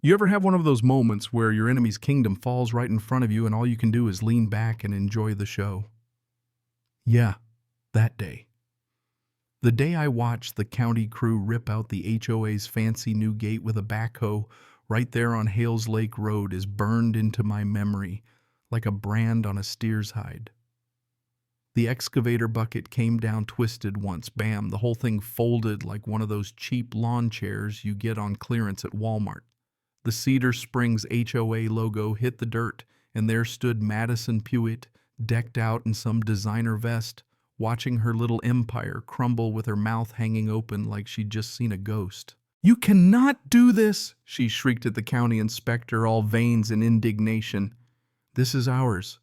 You ever have one of those moments where your enemy's kingdom falls right in front of you and all you can do is lean back and enjoy the show? Yeah, that day. The day I watched the county crew rip out the HOA's fancy new gate with a backhoe right there on Hales Lake Road is burned into my memory like a brand on a steer's hide. The excavator bucket came down twisted once, bam, the whole thing folded like one of those cheap lawn chairs you get on clearance at Walmart. The Cedar Springs HOA logo hit the dirt, and there stood Madison Pewitt, decked out in some designer vest, watching her little empire crumble with her mouth hanging open like she'd just seen a ghost. "You cannot do this!" she shrieked at the county inspector, all veins and indignation. "This is ours.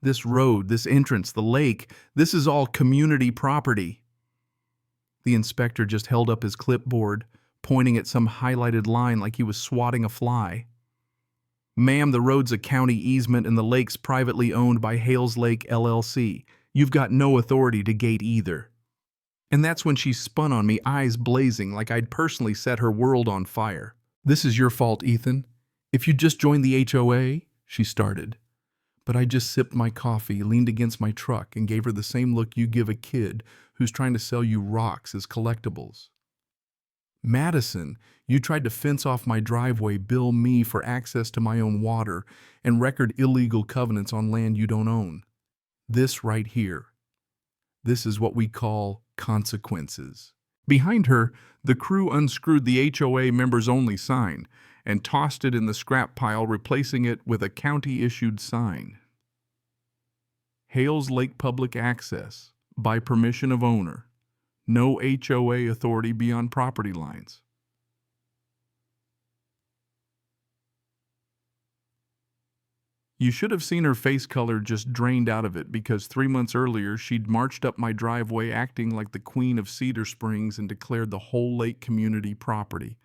This road, this entrance, the lake, this is all community property." The inspector just held up his clipboard, pointing at some highlighted line like he was swatting a fly. "Ma'am, the road's a county easement and the lake's privately owned by Hales Lake LLC. You've got no authority to gate either." And that's when she spun on me, eyes blazing like I'd personally set her world on fire. "This is your fault, Ethan. If you'd just joined the HOA," she started. But I just sipped my coffee, leaned against my truck, and gave her the same look you give a kid who's trying to sell you rocks as collectibles. "Madison, you tried to fence off my driveway, bill me for access to my own water, and record illegal covenants on land you don't own. This right here. This is what we call consequences." Behind her, the crew unscrewed the HOA members-only sign and tossed it in the scrap pile, replacing it with a county-issued sign. "Hales Lake Public Access, by permission of owner. No HOA authority beyond property lines." You should have seen her face color just drained out of it, because 3 months earlier she'd marched up my driveway acting like the queen of Cedar Springs and declared the whole lake community property.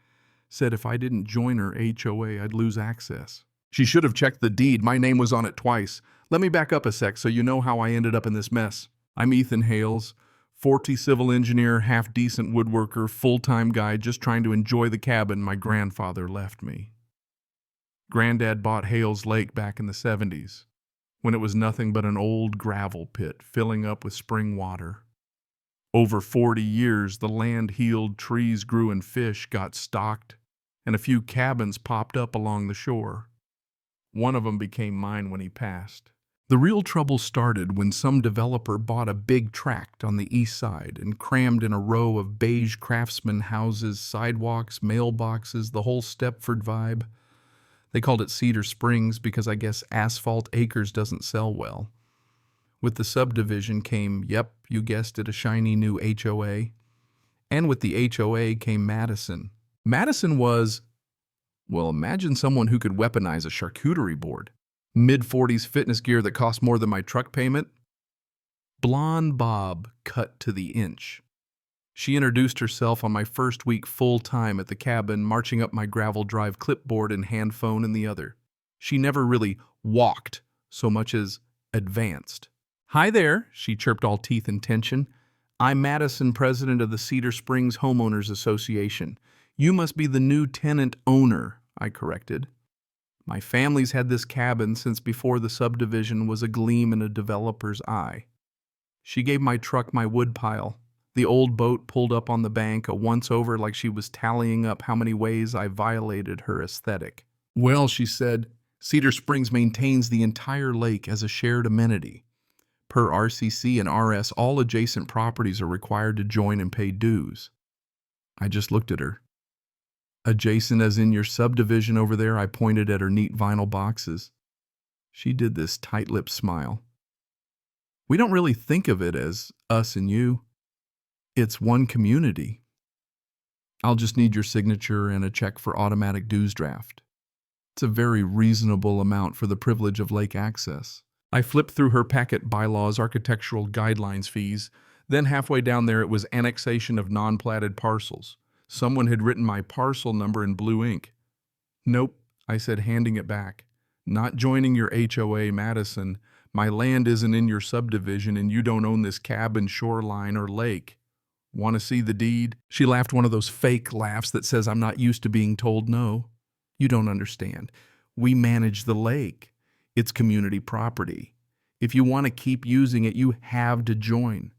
Said if I didn't join her HOA, I'd lose access. She should have checked the deed. My name was on it twice. Let me back up a sec so you know how I ended up in this mess. I'm Ethan Hales, 40 civil engineer, half-decent woodworker, full-time guy just trying to enjoy the cabin my grandfather left me. Granddad bought Hales Lake back in the 70s, when it was nothing but an old gravel pit filling up with spring water. Over 40 years, the land healed, trees grew, and fish got stocked, and a few cabins popped up along the shore. One of them became mine when he passed. The real trouble started when some developer bought a big tract on the east side and crammed in a row of beige craftsman houses, sidewalks, mailboxes, the whole Stepford vibe. They called it Cedar Springs because I guess asphalt acres doesn't sell well. With the subdivision came, yep, you guessed it, a shiny new HOA. And with the HOA came Madison. Madison was, well, imagine someone who could weaponize a charcuterie board. Mid-40s fitness gear that cost more than my truck payment. Blonde bob cut to the inch. She introduced herself on my first week full-time at the cabin, marching up my gravel drive, clipboard and hand phone in the other. She never really walked so much as advanced. "Hi there," she chirped, all teeth and tension. "I'm Madison, president of the Cedar Springs Homeowners Association. You must be the new tenant owner," I corrected. "My family's had this cabin since before the subdivision was a gleam in a developer's eye." She gave my truck my wood pile. The old boat pulled up on the bank, a once-over like she was tallying up how many ways I violated her aesthetic. "Well," she said, "Cedar Springs maintains the entire lake as a shared amenity. Per RCC and RS, all adjacent properties are required to join and pay dues." I just looked at her. "Adjacent as in your subdivision over there?" I pointed at her neat vinyl boxes. She did this tight-lipped smile. "We don't really think of it as us and you. It's one community. I'll just need your signature and a check for automatic dues draft. It's a very reasonable amount for the privilege of lake access." I flipped through her packet: bylaws, architectural guidelines, fees. Then halfway down there it was annexation of non-platted parcels. Someone had written my parcel number in blue ink. "Nope," I said, handing it back. "Not joining your HOA, Madison. My land isn't in your subdivision and you don't own this cabin, shoreline, or lake. Want to see the deed?" She laughed one of those fake laughs that says I'm not used to being told no. You don't understand. We manage the lake. It's community property. If you want to keep using it, you have to join.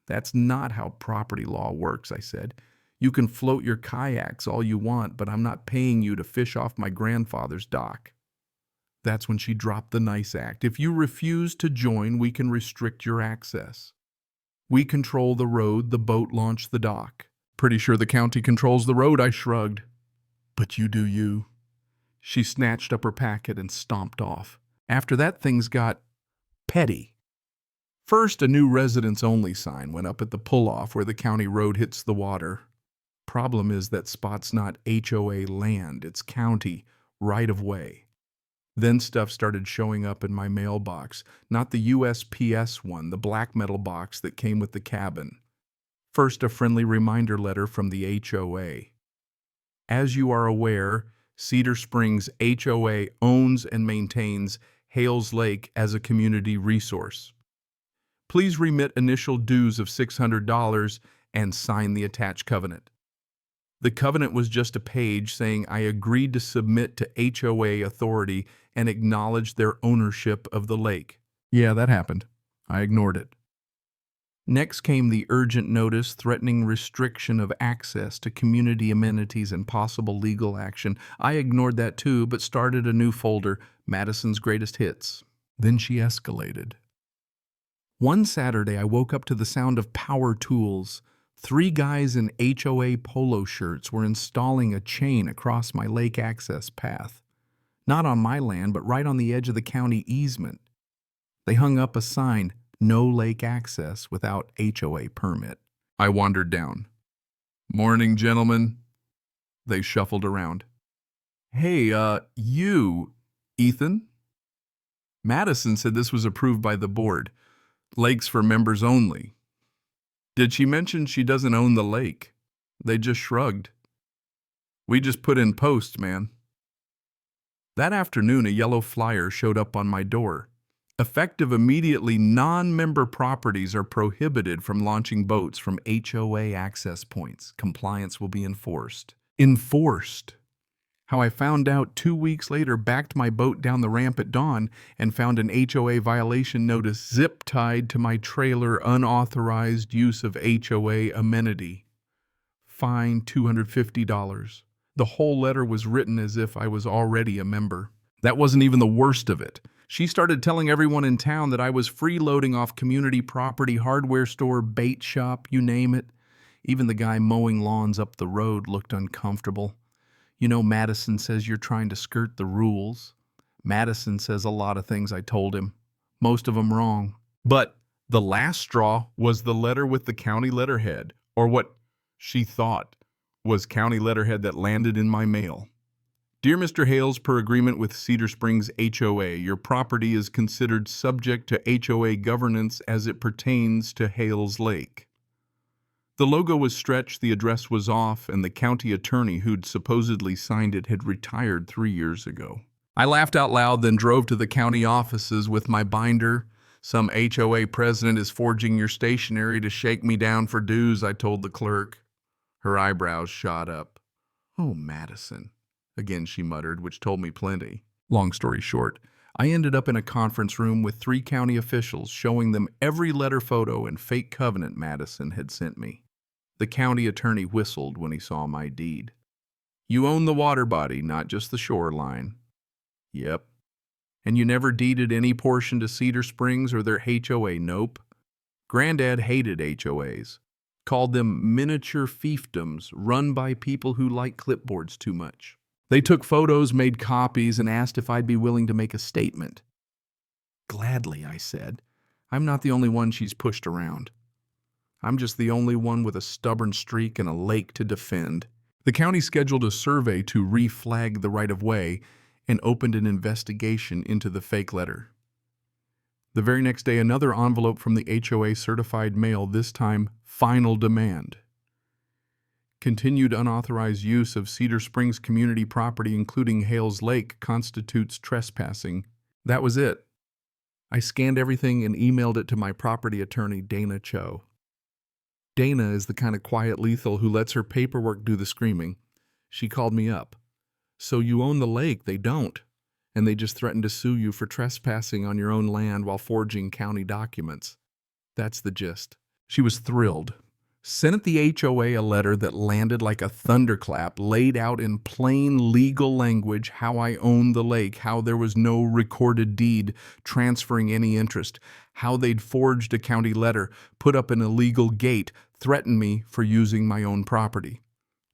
That's not how property law works, I said. You can float your kayaks all you want, but I'm not paying you to fish off my grandfather's dock. That's when she dropped the nice act. If you refuse to join, we can restrict your access. We control the road, the boat launch, the dock. Pretty sure the county controls the road, I shrugged. But you do you. She snatched up her packet and stomped off. After that, things got petty. First, a new residents-only sign went up at the pull-off where the county road hits the water. Problem is that spot's not HOA land, it's county right-of-way. Then stuff started showing up in my mailbox, not the USPS one, the black metal box that came with the cabin. First, a friendly reminder letter from the HOA. As you are aware, Cedar Springs HOA owns and maintains Hales Lake as a community resource. Please remit initial dues of $600 and sign the attached covenant. The covenant was just a page saying I agreed to submit to HOA authority and acknowledge their ownership of the lake. Yeah, that happened. I ignored it. Next came the urgent notice threatening restriction of access to community amenities and possible legal action. I ignored that too, but started a new folder, Madison's Greatest Hits. Then she escalated. One Saturday, I woke up to the sound of power tools. 3 guys in HOA polo shirts were installing a chain across my lake access path. Not on my land, but right on the edge of the county easement. They hung up a sign, no lake access without HOA permit. I wandered down. Morning, gentlemen. They shuffled around. Hey, you, Ethan? Madison said this was approved by the board. Lakes for members only. Did she mention she doesn't own the lake? They just shrugged. We just put in post, man. That afternoon, a yellow flyer showed up on my door. Effective immediately, non-member properties are prohibited from launching boats from HOA access points. Compliance will be enforced. Enforced. How I found out 2 weeks later, backed my boat down the ramp at dawn and found an HOA violation notice zip-tied to my trailer, unauthorized use of HOA amenity. Fine $250. The whole letter was written as if I was already a member. That wasn't even the worst of it. She started telling everyone in town that I was freeloading off community property, hardware store, bait shop, you name it. Even the guy mowing lawns up the road looked uncomfortable. You know, Madison says you're trying to skirt the rules. Madison says a lot of things I told him, most of them wrong. But the last straw was the letter with the county letterhead, or what she thought was county letterhead that landed in my mail. Dear Mr. Hales, per agreement with Cedar Springs HOA, your property is considered subject to HOA governance as it pertains to Hales Lake. The logo was stretched, the address was off, and the county attorney who'd supposedly signed it had retired 3 years ago. I laughed out loud, then drove to the county offices with my binder. Some HOA president is forging your stationery to shake me down for dues, I told the clerk. Her eyebrows shot up. Oh, Madison. Again, she muttered, which told me plenty. Long story short, I ended up in a conference room with 3 county officials, showing them every letter photo and fake covenant Madison had sent me. The county attorney whistled when he saw my deed. You own the water body, not just the shoreline. Yep. And you never deeded any portion to Cedar Springs or their HOA? Nope. Granddad hated HOAs. Called them miniature fiefdoms run by people who like clipboards too much. They took photos, made copies, and asked if I'd be willing to make a statement. Gladly, I said. I'm not the only one she's pushed around. I'm just the only one with a stubborn streak and a lake to defend. The county scheduled a survey to reflag the right-of-way and opened an investigation into the fake letter. The very next day, another envelope from the HOA certified mail, this time final demand. Continued unauthorized use of Cedar Springs community property, including Hales Lake, constitutes trespassing. That was it. I scanned everything and emailed it to my property attorney, Dana Cho. Dana is the kind of quiet lethal who lets her paperwork do the screaming. She called me up. So you own the lake, they don't. And they just threaten to sue you for trespassing on your own land while forging county documents. That's the gist. She was thrilled. Sent the HOA a letter that landed like a thunderclap, laid out in plain legal language how I owned the lake, how there was no recorded deed transferring any interest, how they'd forged a county letter, put up an illegal gate, threatened me for using my own property.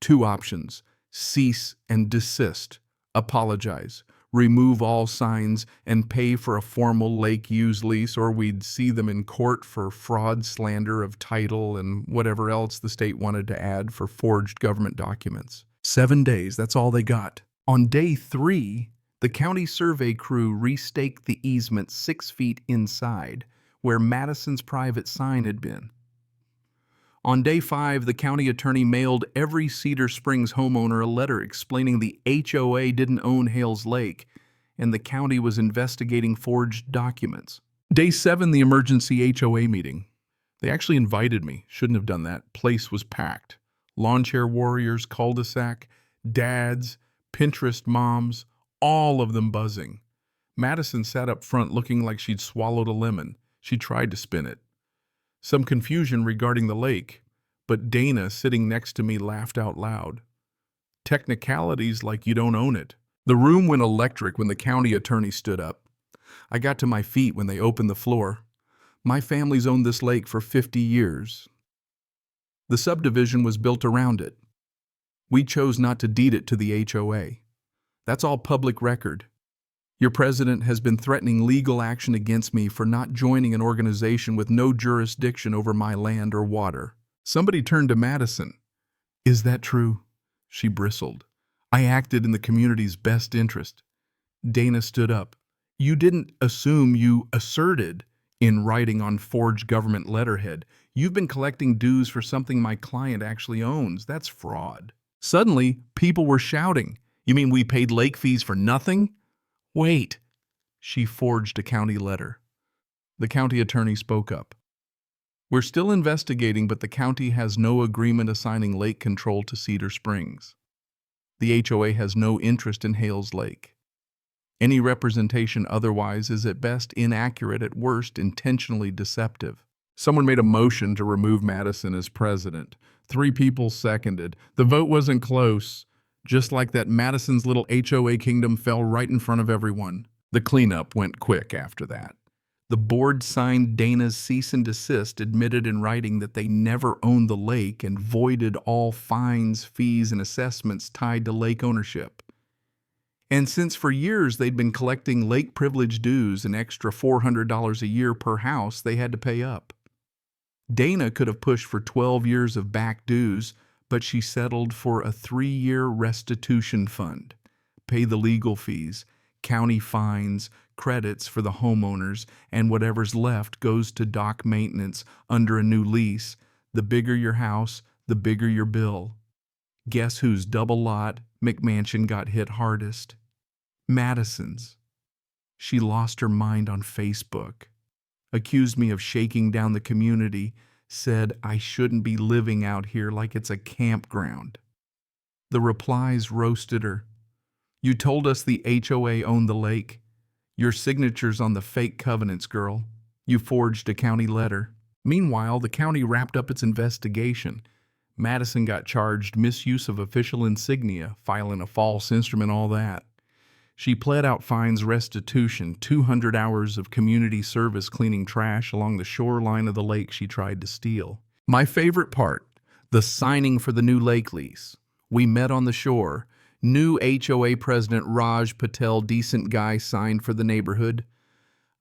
2 options: cease and desist, apologize, remove all signs, and pay for a formal lake use lease, or we'd see them in court for fraud, slander of title, and whatever else the state wanted to add for forged government documents. 7 days, that's all they got. On day 3, the county survey crew restaked the easement 6 feet inside, where Madison's private sign had been. On day 5, the county attorney mailed every Cedar Springs homeowner a letter explaining the HOA didn't own Hales Lake, and the county was investigating forged documents. Day 7, the emergency HOA meeting. They actually invited me. Shouldn't have done that. Place was packed. Lawn chair warriors, cul-de-sac, dads, Pinterest moms, all of them buzzing. Madison sat up front looking like she'd swallowed a lemon. She tried to spin it. Some confusion regarding the lake, but Dana, sitting next to me, laughed out loud. Technicalities like you don't own it. The room went electric when the county attorney stood up. I got to my feet when they opened the floor. My family's owned this lake for 50 years. The subdivision was built around it. We chose not to deed it to the HOA. That's all public record. Your president has been threatening legal action against me for not joining an organization with no jurisdiction over my land or water. Somebody turned to Madison. Is that true? She bristled. I acted in the community's best interest. Dana stood up. You didn't assume, you asserted in writing on forged government letterhead. You've been collecting dues for something my client actually owns. That's fraud. Suddenly, people were shouting. You mean we paid lake fees for nothing? Wait. She forged a county letter. The county attorney spoke up. We're still investigating, but the county has no agreement assigning lake control to Cedar Springs. The HOA has no interest in Hales Lake. Any representation otherwise is at best inaccurate, at worst intentionally deceptive. Someone made a motion to remove Madison as president. 3 people seconded. The vote wasn't close. Just like that, Madison's little HOA kingdom fell right in front of everyone. The cleanup went quick after that. The board signed Dana's cease and desist, admitted in writing that they never owned the lake, and voided all fines, fees, and assessments tied to lake ownership. And since for years they'd been collecting lake privilege dues, an extra $400 a year per house they had to pay up. Dana could have pushed for 12 years of back dues, but she settled for a 3-year restitution fund. Pay the legal fees, county fines, credits for the homeowners, and whatever's left goes to dock maintenance under a new lease. The bigger your house, the bigger your bill. Guess whose double lot McMansion got hit hardest? Madison's. She lost her mind on Facebook. Accused me of shaking down the community, said I shouldn't be living out here like it's a campground. The replies roasted her. You told us the HOA owned the lake. Your signature's on the fake covenants, girl. You forged a county letter. Meanwhile, the county wrapped up its investigation. Madison got charged misuse of official insignia, filing a false instrument, all that. She pled out fines, restitution, 200 hours of community service cleaning trash along the shoreline of the lake she tried to steal. My favorite part, the signing for the new lake lease. We met on the shore. New HOA president Raj Patel, decent guy, signed for the neighborhood.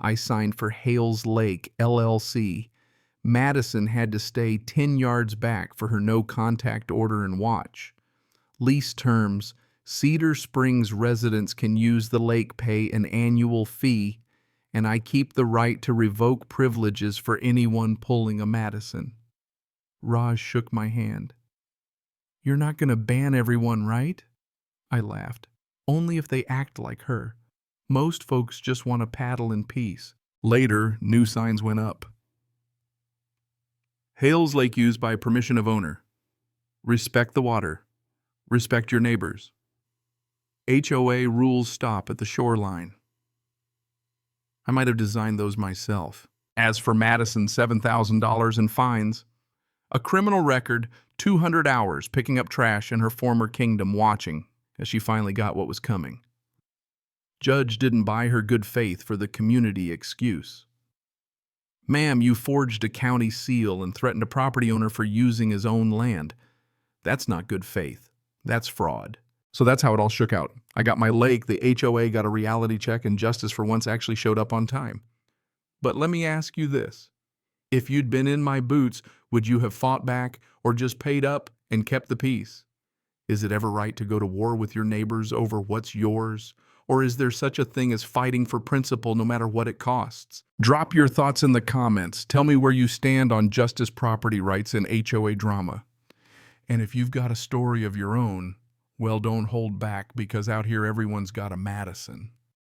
I signed for Hales Lake, LLC. Madison had to stay 10 yards back for her no-contact order and watch. Lease terms: Cedar Springs residents can use the lake, pay an annual fee, and I keep the right to revoke privileges for anyone pulling a Madison. Raj shook my hand. You're not going to ban everyone, right? I laughed. Only if they act like her. Most folks just want to paddle in peace. Later, new signs went up. Hales Lake used by permission of owner. Respect the water. Respect your neighbors. HOA rules stop at the shoreline. I might have designed those myself. As for Madison, $7,000 in fines. A criminal record, 200 hours picking up trash in her former kingdom, watching as she finally got what was coming. Judge didn't buy her good faith for the community excuse. Ma'am, you forged a county seal and threatened a property owner for using his own land. That's not good faith. That's fraud. So that's how it all shook out. I got my lake, the HOA got a reality check, and justice for once actually showed up on time. But let me ask you this. If you'd been in my boots, would you have fought back or just paid up and kept the peace? Is it ever right to go to war with your neighbors over what's yours? Or is there such a thing as fighting for principle no matter what it costs? Drop your thoughts in the comments. Tell me where you stand on justice, property rights, and HOA drama. And if you've got a story of your own, well, don't hold back, because out here everyone's got a Madison.